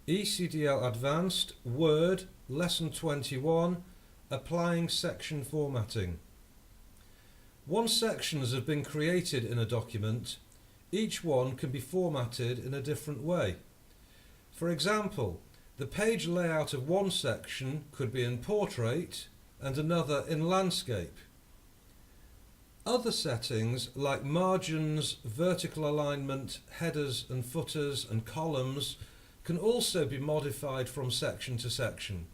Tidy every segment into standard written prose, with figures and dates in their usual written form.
ECDL Advanced, Word, Lesson 21, Applying Section Formatting. Once sections have been created in a document, each one can be formatted in a different way. For example, the page layout of one section could be in portrait and another in landscape. Other settings like margins, vertical alignment, headers and footers and columns can also be modified from section to section.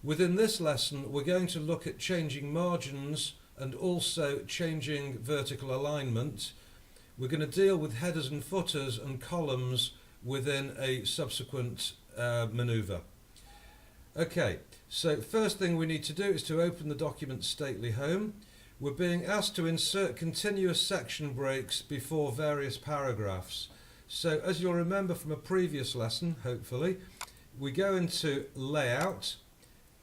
Within this lesson, we're going to look at changing margins and also changing vertical alignment. We're going to deal with headers and footers and columns within a subsequent manoeuvre. Okay, so first thing we need to do is to open the document Stately Home. We're being asked to insert continuous section breaks before various paragraphs. So as you'll remember from a previous lesson, hopefully, we go into Layout,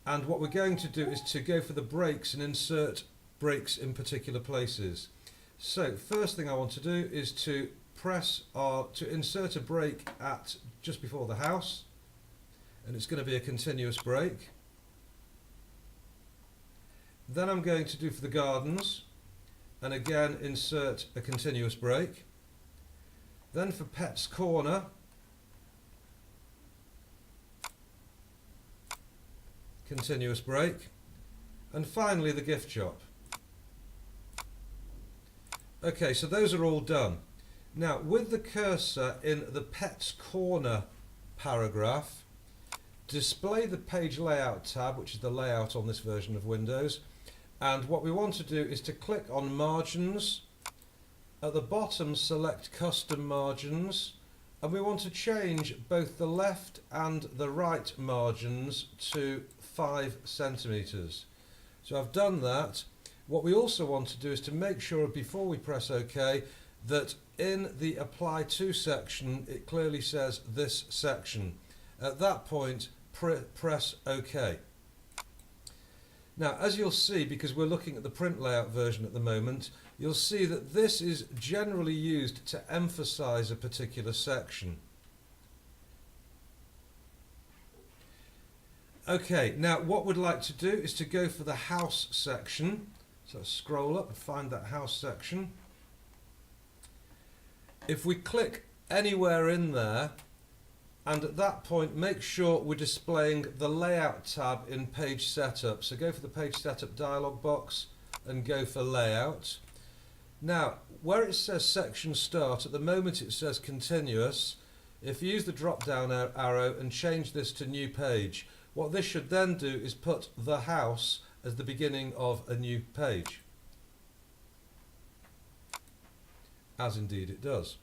and what we're going to do is to go for the breaks and insert breaks in particular places. So first thing I want to do is to insert a break at just before the house, and it's going to be a continuous break. Then I'm going to do for the gardens, and again insert a continuous break. Then for Pet's Corner, continuous break, and finally the gift shop. Okay, so those are all done. Now with the cursor in the Pet's Corner paragraph, display the page layout tab, which is the layout on this version of Windows, and what we want to do is to click on margins. At the bottom, select custom margins, and we want to change both the left and the right margins to 5 centimeters. So I've done that. What we also want to do is to make sure before we press OK that in the Apply To section it clearly says this section. At that point, press OK. Now, as you'll see, because we're looking at the print layout version at the moment, you'll see that this is generally used to emphasize a particular section. Okay, now what we'd like to do is to go for the house section. So scroll up and find that house section. If we click anywhere in there, and at that point make sure we're displaying the layout tab in page setup. So go for the page setup dialog box and go for layout. Now where it says section start, at the moment it says continuous. If you use the drop down arrow and change this to new page, what this should then do is put the house as the beginning of a new page, as indeed it does.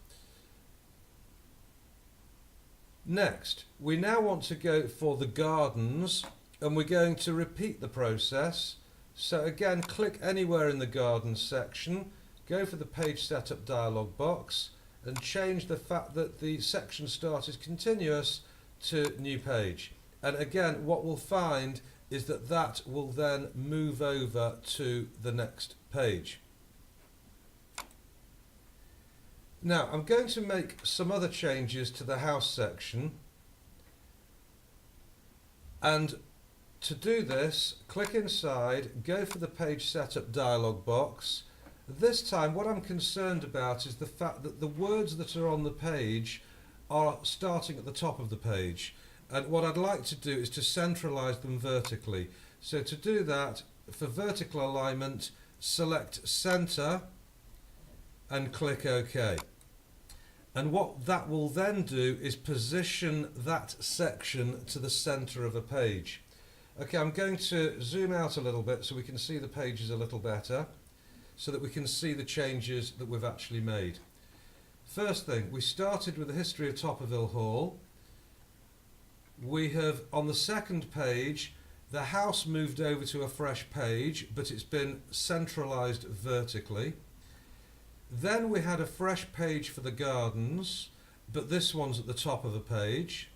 Next, we now want to go for the gardens, and we're going to repeat the process. So again, click anywhere in the gardens section, go for the page setup dialog box and change the fact that the section start is continuous to new page. And again, what we'll find is that that will then move over to the next page. Now I'm going to make some other changes to the house section, and to do this, click inside, go for the page setup dialog box. This time what I'm concerned about is the fact that the words that are on the page are starting at the top of the page, and what I'd like to do is to centralize them vertically. So to do that, for vertical alignment, select center and click OK. And what that will then do is position that section to the center of a page. Okay, I'm going to zoom out a little bit so we can see the pages a little better, so that we can see the changes that we've actually made. First thing, we started with the history of Topperville Hall. We have, on the second page, the house moved over to a fresh page, but it's been centralized vertically. Then we had a fresh page for the gardens, but this one's at the top of the page.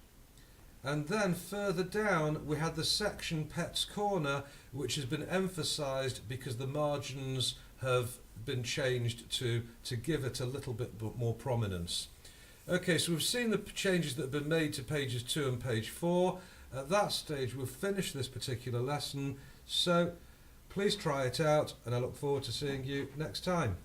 And then further down we had the section Pet's Corner, which has been emphasized because the margins have been changed to give it a little bit more prominence. Okay, so we've seen the changes that have been made to pages 2 and page 4. At that stage we've finished this particular lesson, so please try it out and I look forward to seeing you next time.